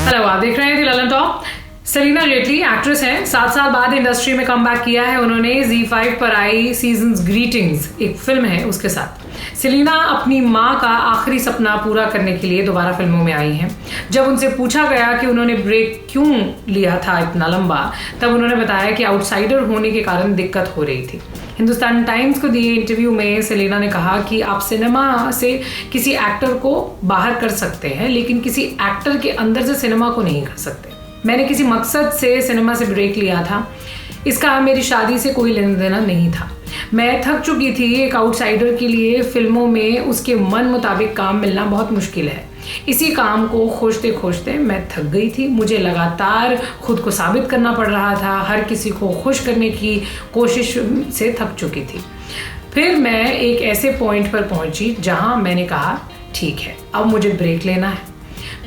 Hello, आप देख रहे हैं the Lallantop. Celina Jaitly actress हैं, 7 साल बाद इंडस्ट्री में कमबैक किया है उन्होंने। ZEE5 पर आई सीजन्स ग्रीटिंग्स एक फिल्म है उसके साथ। सलीना अपनी माँ का आखिरी सपना पूरा करने के लिए दोबारा फिल्मों में आई हैं। जब उनसे पूछा गया कि उन्होंने ब्रेक क्यों लिया था इतना लंबा, तब उन्होंने बताया कि आउटसाइडर होने के कारण दिक्कत हो रही थी। हिंदुस्तान टाइम्स को दिए इंटरव्यू में सलीना ने कहा कि आप सिनेमा से किसी एक्टर को बाहर कर सकते हैं, लेकिन किसी एक्टर के अंदर से सिनेमा को नहीं कर सकते। मैंने किसी मकसद से सिनेमा से ब्रेक लिया था, इसका मेरी शादी से कोई लेना देना नहीं था। मैं थक चुकी थी। एक आउटसाइडर के लिए फिल्मों में उसके मन मुताबिक काम मिलना बहुत मुश्किल है। इसी काम को खोजते खोजते मैं थक गई थी। मुझे लगातार खुद को साबित करना पड़ रहा था। हर किसी को खुश करने की कोशिश से थक चुकी थी। फिर मैं एक ऐसे पॉइंट पर पहुंची जहां मैंने कहा ठीक है, अब मुझे ब्रेक लेना है।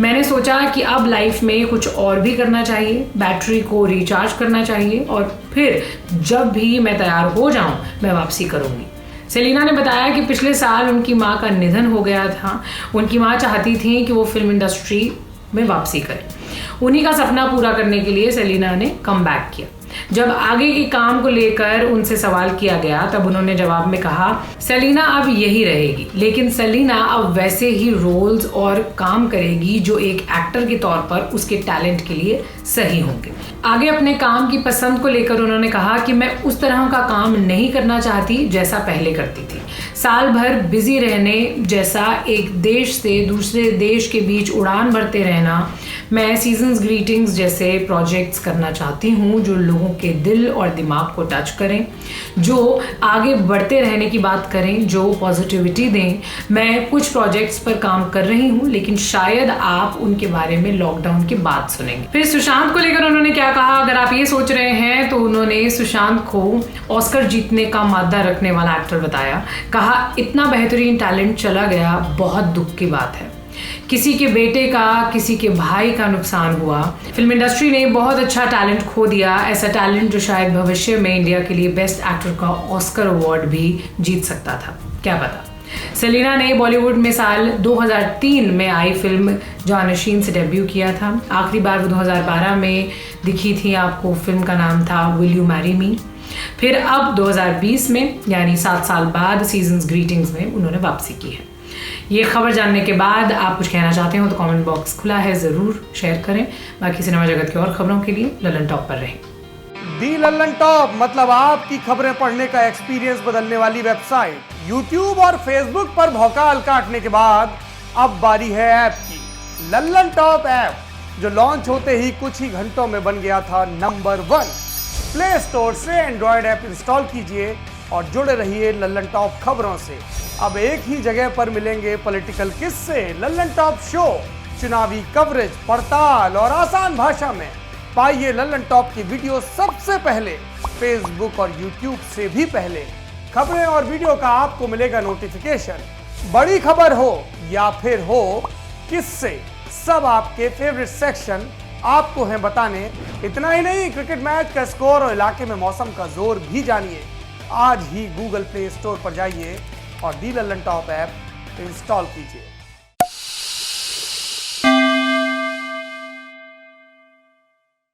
मैंने सोचा कि अब लाइफ में कुछ और भी करना चाहिए, बैटरी को रिचार्ज करना चाहिए और फिर जब भी मैं तैयार हो जाऊं मैं वापसी करूंगी। सलीना ने बताया कि पिछले साल उनकी मां का निधन हो गया था। उनकी मां चाहती थी कि वो फिल्म इंडस्ट्री में वापसी करें। उन्हीं का सपना पूरा करने के लिए सलीना ने कमबैक किया। जब आगे के काम को लेकर उनसे सवाल किया गया तब उन्होंने जवाब में कहा, सलीना अब यही रहेगी, लेकिन सलीना अब वैसे ही रोल्स और काम करेगी जो एक एक्टर के तौर पर उसके टैलेंट के लिए सही होंगे। आगे अपने काम की पसंद को लेकर उन्होंने कहा कि मैं उस तरह का काम नहीं करना चाहती जैसा पहले करती थी। साल भर बिजी रहने जैसा, एक देश से दूसरे देश के बीच उड़ान भरते रहना। मैं सीजन्स ग्रीटिंग्स जैसे प्रोजेक्ट्स करना चाहती हूँ जो लोगों के दिल और दिमाग को टच करें, जो आगे बढ़ते रहने की बात करें, जो पॉजिटिविटी दें। मैं कुछ प्रोजेक्ट्स पर काम कर रही हूँ, लेकिन शायद आप उनके बारे में लॉकडाउन के बाद सुनेंगे। फिर सुशांत को लेकर उन्होंने क्या कहा, अगर आप ये सोच रहे हैं तो उन्होंने सुशांत को ऑस्कर जीतने का मादा रखने वाला एक्टर बताया। कहा इतना बेहतरीन टैलेंट चला गया, बहुत दुख की बात है। किसी के बेटे का, किसी के भाई का नुकसान हुआ। फिल्म इंडस्ट्री ने बहुत अच्छा टैलेंट खो दिया, ऐसा टैलेंट जो शायद भविष्य में इंडिया के लिए बेस्ट एक्टर का ऑस्कर अवार्ड भी जीत सकता था, क्या पता। सलीना ने बॉलीवुड में साल 2003 में आई फिल्म जानशीन से डेब्यू किया था। आखिरी बार वो 2012 में दिखी थी आपको। फिल्म का नाम था विल यू मैरी मी। फिर अब 2020 में यानी 7 साल बाद सीजन्स ग्रीटिंग्स में उन्होंने वापसी की है। ये खबर जानने के बाद आप कुछ कहना चाहते हो तो कमेंट बॉक्स खुला है, जरूर शेयर करें। बाकी सिनेमा जगत की और खबरों के लिए ललन टॉप पर रहें। दी ललन टॉप मतलब आपकी खबरें पढ़ने का एक्सपीरियंस बदलने वाली वेबसाइट। यूट्यूब और फेसबुक पर भौकाल काटने के बाद अब बारी है ऐप की। ललन टॉप ऐप जो लॉन्च होते ही कुछ ही घंटों में बन गया था नंबर 1। प्ले स्टोर से एंड्रॉयड ऐप इंस्टॉल कीजिए और जुड़े रहिए ललन टॉप खबरों से। अब एक ही जगह पर मिलेंगे पॉलिटिकल किस्से, ललन टॉप शो, चुनावी कवरेज, पड़ताल और आसान भाषा में। पाइए ललन टॉप की वीडियो सबसे पहले, फेसबुक और यूट्यूब से भी पहले। खबरें और वीडियो का आपको मिलेगा नोटिफिकेशन। बड़ी खबर हो या फिर हो किस्से, सब आपके फेवरेट सेक्शन आपको हैं बताने। इतना ही नहीं, क्रिकेट मैच का स्कोर और इलाके में मौसम का जोर भी जानिए। आज ही गूगल प्ले स्टोर पर जाइए और दी ललन टॉप ऐप इंस्टॉल कीजिए।